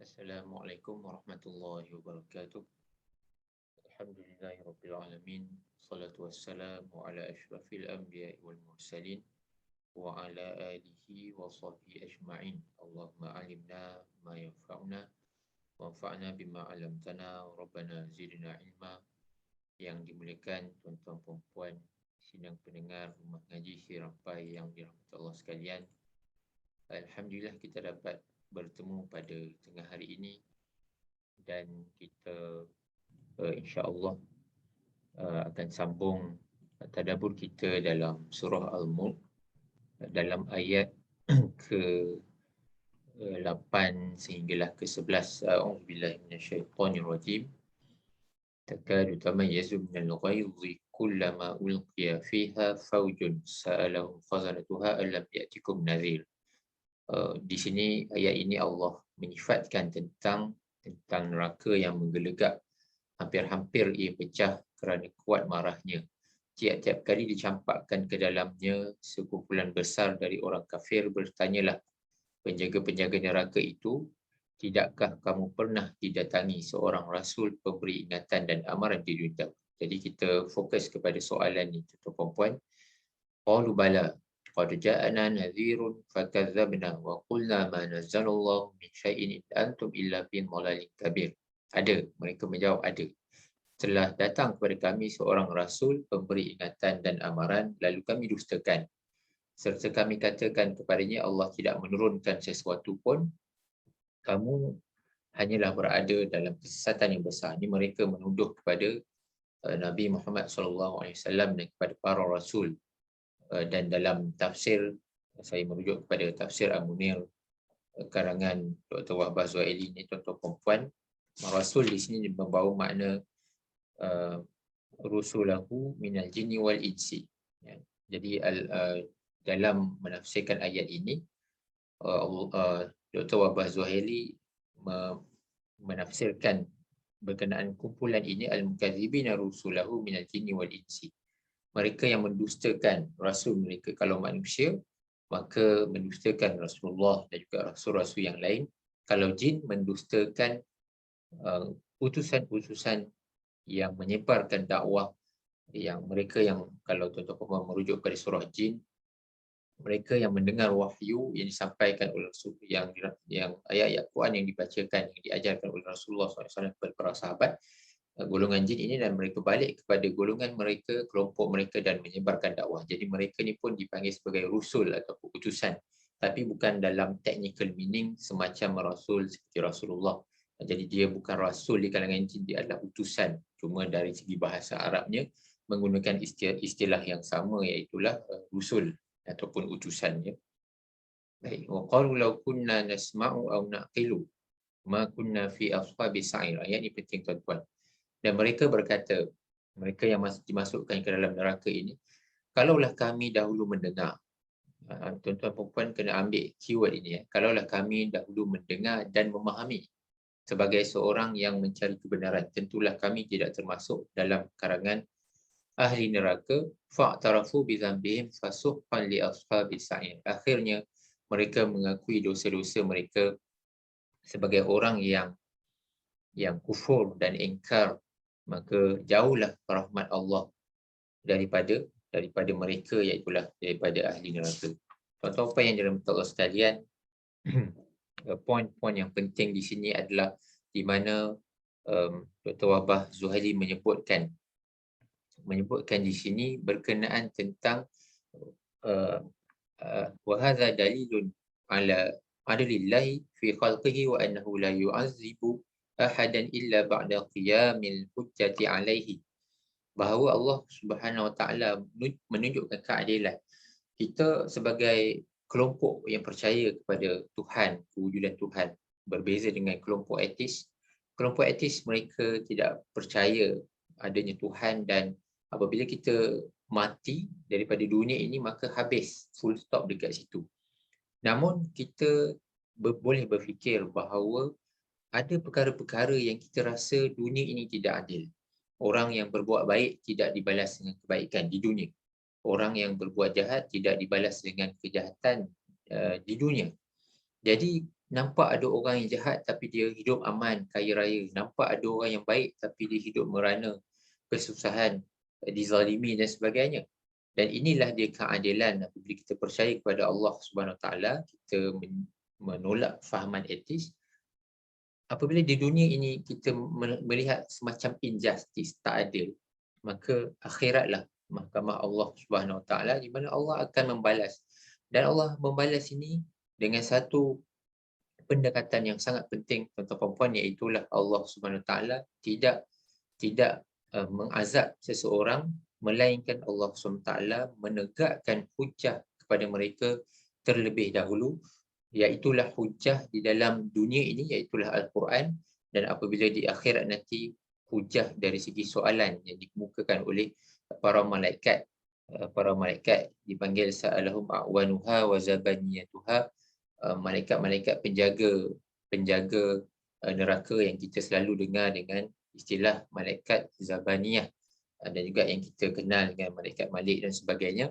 Assalamualaikum warahmatullahi wabarakatuh. Alhamdulillahirabbil alamin. Salatu wassalamu ala asyrafil anbiya'i wal mursalin wa ala alihi wa sahbihi ajma'in. Allahumma alimna ma yanfa'una wanfa'na bima 'allamtana rabbana zidna ilma. Yang dimuliakan tuan-tuan puan-puan, sidang pendengar rumah ngaji Hirampai yang dirahmati Allah sekalian. Alhamdulillah kita dapat bertemu pada tengah hari ini dan kita insya-Allah akan sambung tadabbur kita dalam surah Al-Mulk dalam ayat ke 8 sehinggalah ke 11. A'udzubillahi minasyaitonirrajim. Takadu tamayyazu minal ghayzi kullama ulqiya fiha faujun sa'alahum khazanatuha alam ya'tikum nadhir. Di sini ayat ini Allah menyifatkan tentang neraka yang menggelegak. Hampir-hampir ia pecah kerana kuat marahnya. Tiap-tiap kali dicampakkan ke dalamnya, sekumpulan besar dari orang kafir bertanyalah penjaga-penjaga neraka itu, tidakkah kamu pernah didatangi seorang rasul pemberi ingatan dan amaran di dunia? Jadi kita fokus kepada soalan ini, tuan-tuan. Qalu bala qad ja'ana nadhirun fakadzabna wa qulna ma nazzalallahu min syai'in in antum illa fi dhalalin kabir. Ada, mereka menjawab ada. Telah datang kepada kami seorang rasul pemberi ingatan dan amaran, lalu kami dustakan. Serta kami katakan kepadanya Allah tidak menurunkan sesuatu pun, kamu hanyalah berada dalam kesesatan yang besar. Ini mereka menuduh kepada Nabi Muhammad SAW dan kepada para rasul. Dan dalam tafsir, saya merujuk kepada tafsir Al-Munir karangan Dr. Wahbah Zuhaili ini, tuan-tuan perempuan. Rasul di sini membawa makna rusulahu minal jinni wal insi. Ya. Jadi dalam menafsirkan ayat ini, Dr. Wahbah Zuhaili menafsirkan berkenaan kumpulan ini al-mukadzibina rusulahu minal jinni wal insi. Mereka yang mendustakan rasul mereka. Kalau manusia, maka mendustakan Rasulullah dan juga rasul-rasul yang lain. Kalau jin, mendustakan utusan-utusan yang menyebarkan dakwah, yang mereka yang, kalau tuan-tuan merujuk pada surah jin, mereka yang mendengar wahyu yang disampaikan oleh Rasul, yang ayat-ayat Quran yang dibacakan, yang diajarkan oleh Rasulullah SAW kepada para sahabat, golongan jin ini, dan mereka balik kepada golongan mereka, kelompok mereka dan menyebarkan dakwah. Jadi mereka ni pun dipanggil sebagai rusul atau utusan, tapi bukan dalam technical meaning semacam rasul seperti Rasulullah. Jadi dia bukan rasul di kalangan jin, dia adalah utusan. Cuma dari segi bahasa Arabnya menggunakan istilah yang sama, iaitulah rusul ataupun utusannya. Baik, wa qalu law kunna nasma'u aw naqilu ma kunna fi ashabis sa'ir. Ayat ini penting, tuan-tuan. Dan mereka berkata, mereka yang dimasukkan ke dalam neraka ini, kalaulah kami dahulu mendengar. Tuan-tuan perempuan kena ambil keyword ini. Kalaulah kami dahulu mendengar dan memahami. Sebagai seorang yang mencari kebenaran, tentulah kami tidak termasuk dalam karangan ahli neraka. Fa'tarafu bi dzambihim fasuhqan li ashabis sa'ir. Akhirnya mereka mengakui dosa-dosa mereka sebagai orang yang kufur dan ingkar, maka jauhlah rahmat Allah daripada mereka, iaitulah daripada ahli neraka. Tuan-tuan apa yang dirahmati Allah sekalian, poin-poin yang penting di sini adalah di mana Dr. Wahbah Zuhaili menyebutkan di sini berkenaan tentang wa hadza dalilun ala adlillahi fi khalqihi wa annahu la yu'azzibu ahadan illa ba'da qiyamil hujjati alaihi. Bahawa Allah Subhanahu Wa Taala menunjukkan keadilan. Kita sebagai kelompok yang percaya kepada Tuhan, kewujudan Tuhan, berbeza dengan kelompok ateis. Kelompok ateis mereka tidak percaya adanya Tuhan, dan apabila kita mati daripada dunia ini, maka habis, full stop dekat situ. Namun kita boleh berfikir bahawa ada perkara-perkara yang kita rasa dunia ini tidak adil. Orang yang berbuat baik tidak dibalas dengan kebaikan di dunia. orang yang berbuat jahat tidak dibalas dengan kejahatan di dunia. Jadi nampak ada orang yang jahat tapi dia hidup aman, kaya raya. Nampak ada orang yang baik tapi dia hidup merana, kesusahan, dizalimi dan sebagainya. Dan inilah dia keadilan apabila kita percaya kepada Allah Subhanahu Wa Taala, kita menolak fahaman etis. Apabila di dunia ini kita melihat semacam injustice, tak adil, maka akhiratlah mahkamah Allah Subhanahu Wa Taala di mana Allah akan membalas. Dan Allah membalas ini dengan satu pendekatan yang sangat penting tuan-tuan puan-puan, iaitulah Allah Subhanahu Wa Taala tidak mengazab seseorang melainkan Allah Subhanahu Wa Taala menegakkan hujah kepada mereka terlebih dahulu, iaitulah hujah di dalam dunia ini, iaitulah Al-Quran, dan apabila di akhirat nanti hujah dari segi soalan yang dikemukakan oleh para malaikat. Para malaikat dipanggil sa'alahum a'wanuha wa zabaniyatuha, malaikat-malaikat penjaga neraka yang kita selalu dengar dengan istilah malaikat zabaniyah, dan juga yang kita kenal dengan malaikat Malik dan sebagainya.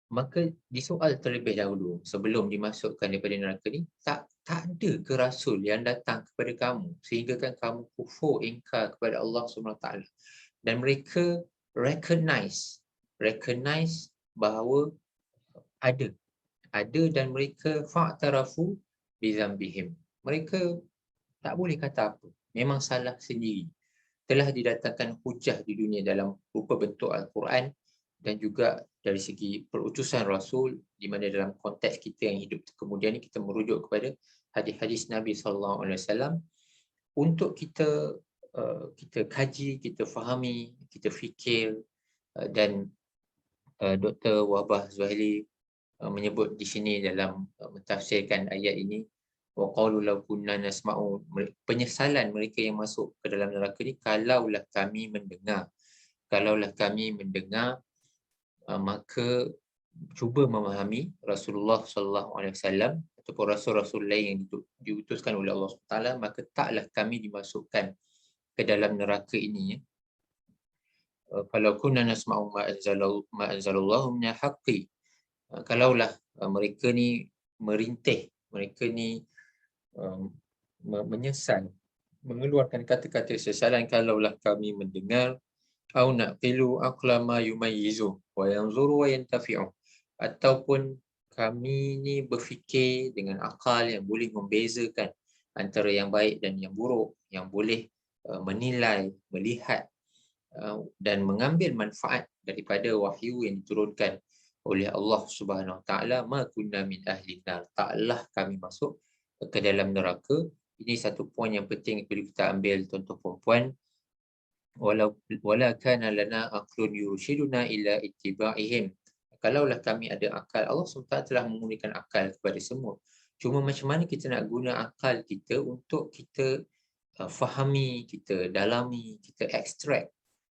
Maka disoal terlebih dahulu sebelum dimasukkan daripada neraka ni, tak ada ke rasul yang datang kepada kamu sehingga kan kamu kufur, ingkar kepada Allah SWT. Dan mereka recognize bahawa ada dan mereka fa'tarafu bizambihim. Mereka tak boleh kata apa, memang salah sendiri. Telah didatangkan hujah di dunia dalam rupa bentuk Al-Quran dan juga dari segi perutusan Rasul, di mana dalam konteks kita yang hidup kemudian ni kita merujuk kepada hadis-hadis Nabi SAW untuk kita kaji, kita fahami, kita fikir, dan Dr. Wahbah Zuhaili menyebut di sini dalam mentafsirkan ayat ini, wa qalu law kunna nasma'u, penyesalan mereka yang masuk ke dalam neraka ni, kalaulah kami mendengar, maka cuba memahami Rasulullah SAW ataupun rasul-rasul lain yang diutuskan oleh Allah SWT, maka taklah kami dimasukkan ke dalam neraka ini. Kalau kunna nasma'u ma anzalallahu minal haqqi, kalaulah mereka ni merintih, mereka ni menyesal, mengeluarkan kata-kata sesalan, kalaulah kami mendengar, au naqilu aqlama yumayyizu wa yanzuru wa yantafi'u, ataupun kami ni berfikir dengan akal yang boleh membezakan antara yang baik dan yang buruk, yang boleh menilai, melihat dan mengambil manfaat daripada wahyu yang diturunkan oleh Allah Subhanahu Wa Taala. Ma kunna min ahli nar, taklah kami masuk ke dalam neraka. Ini satu poin yang penting perlu kita ambil tuan-tuan puan-puan. Wala kana lana aqlun yurshiduna ila ittiba'ihim, kalaulah kami ada akal, Allah SWT telah menggunakan akal kepada semua. Cuma macam mana kita nak guna akal kita untuk kita fahami, kita dalami, kita ekstrak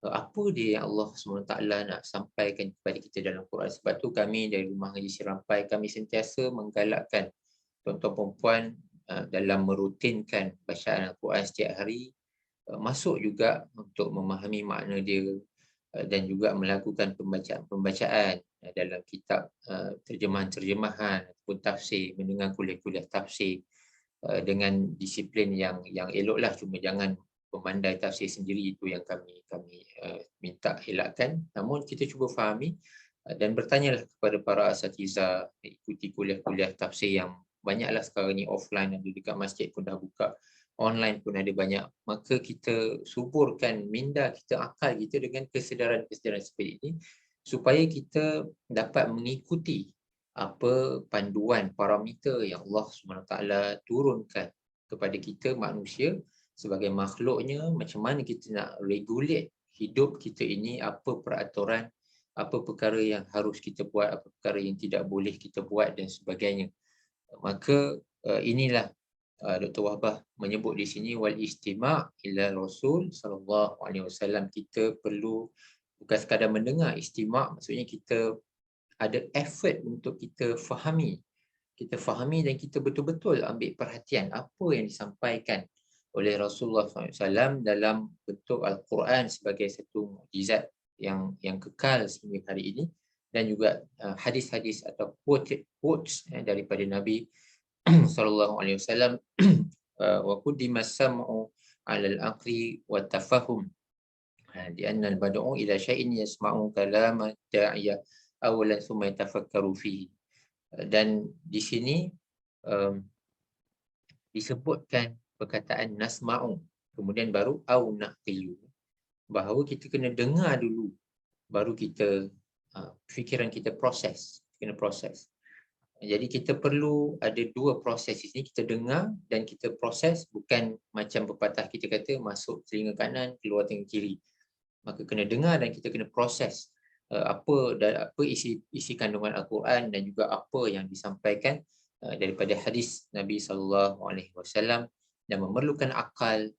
apa dia yang Allah SWT nak sampaikan kepada kita dalam Quran. Sebab tu kami dari Rumah Ngaji Serampai, kami sentiasa menggalakkan tuan-tuan perempuan dalam merutinkan bacaan Al-Quran setiap hari, masuk juga untuk memahami makna dia, dan juga melakukan pembacaan dalam kitab terjemahan-terjemahan ataupun tafsir, mendengar kuliah-kuliah tafsir dengan disiplin yang eloklah. Cuma jangan memandai tafsir sendiri, itu yang kami minta elakkan. Namun kita cuba fahami dan bertanyalah kepada para asatizah, ikuti kuliah-kuliah tafsir yang banyaklah sekarang ni, offline ada dekat masjid pun dah buka, online pun ada banyak. Maka kita suburkan minda kita, akal kita dengan kesedaran-kesedaran seperti ini, supaya kita dapat mengikuti apa panduan parameter yang Allah SWT turunkan kepada kita manusia sebagai makhluknya. Macam mana kita nak regulate hidup kita ini, apa peraturan, apa perkara yang harus kita buat, apa perkara yang tidak boleh kita buat dan sebagainya. Maka inilah Dr. Wahbah menyebut di sini, wal istima' ila Rasul sallallahu alaihi wasallam. Kita perlu bukan sekadar mendengar, istima' maksudnya kita ada effort untuk kita fahami. Kita fahami dan kita betul-betul ambil perhatian apa yang disampaikan oleh Rasulullah SAW dalam bentuk Al-Quran sebagai satu mukjizat yang kekal sehingga hari ini, dan juga hadis-hadis atau quotes daripada Nabi sallallahu alaihi wasallam, wa quddima sam'u 'ala al-aqli wa tafahum, di anna al-bad'u ila syai'in yasma'u kalama da'iya awalan thumma yatafakkaru fihi. Dan di sini um, disebutkan perkataan nasma'u, kemudian baru au naqilu, bahawa kita kena dengar dulu baru kita fikiran kita kena proses. Jadi kita perlu ada dua proses di sini, kita dengar dan kita proses, bukan macam pepatah kita kata masuk telinga kanan keluar telinga kiri. Maka kena dengar dan kita kena proses apa isi kandungan Al-Quran dan juga apa yang disampaikan daripada hadis Nabi sallallahu alaihi wasallam, dan memerlukan akal.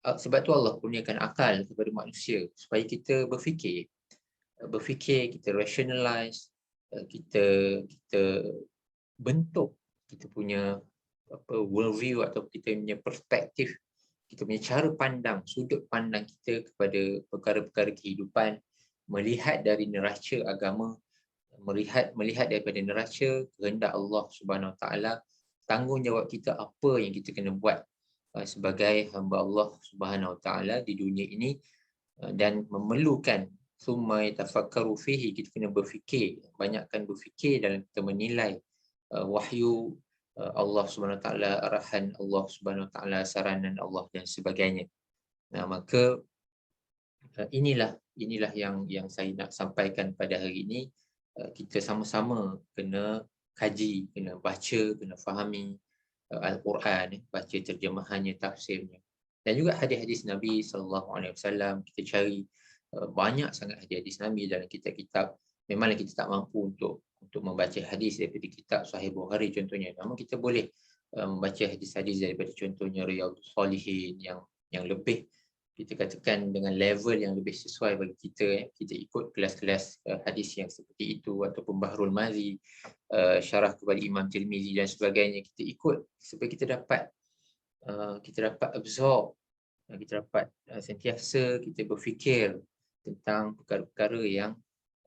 Sebab tu Allah kurniakan akal kepada manusia supaya kita berfikir, kita rationalize, kita bentuk kita punya world view atau kita punya perspektif, kita punya cara pandang, sudut pandang kita kepada perkara-perkara kehidupan, melihat dari neraca agama, melihat daripada neraca kehendak Allah Subhanahu Wa Taala, tanggungjawab kita apa yang kita kena buat sebagai hamba Allah Subhanahu Wa Taala di dunia ini, dan memerlukan summa tafakkaru fihi, kita kena berfikir, banyakkan berfikir dalam kita menilai wahyu Allah Subhanahu Wa Taala, arahan Allah Subhanahu Wa Taala, saranan Allah dan sebagainya. Nah, maka inilah yang saya nak sampaikan pada hari ini. Kita sama-sama kena kaji, kena baca, kena fahami Al-Quran, baca terjemahannya, tafsirnya, dan juga hadis-hadis Nabi sallallahu alaihi wasallam. Kita cari banyak sangat hadis-hadis Nabi dalam kitab-kitab. Memanglah kita tak mampu untuk membaca hadis daripada kitab Sahih Bukhari contohnya, namun kita boleh membaca hadis-hadis daripada contohnya Riyadhus Shalihin yang lebih, kita katakan dengan level yang lebih sesuai bagi kita. Kita ikut kelas-kelas hadis yang seperti itu, ataupun Bahrul Mazi, syarah kepada Imam Tirmizi dan sebagainya. Kita ikut supaya kita dapat absorb, kita dapat sentiasa kita berfikir tentang perkara-perkara yang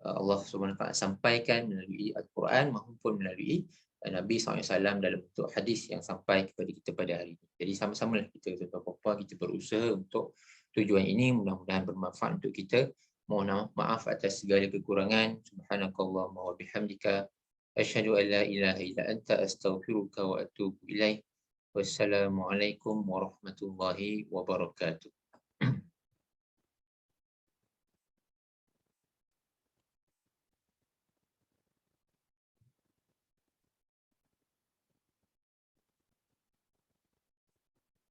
Allah SWT sampaikan melalui Al-Quran maupun melalui Nabi SAW dalam bentuk hadis yang sampai kepada kita pada hari ini. Jadi sama-sama kita, tuan-tuan dan puan, kita berusaha untuk tujuan ini, mudah-mudahan bermanfaat untuk kita. Mohon maaf atas segala kekurangan. Subhanakallahumma wa bihamdika, asyhadu an la ilaha illa anta, astaghfiruka wa atubu ilaik. Wassalamualaikum warahmatullahi wabarakatuh.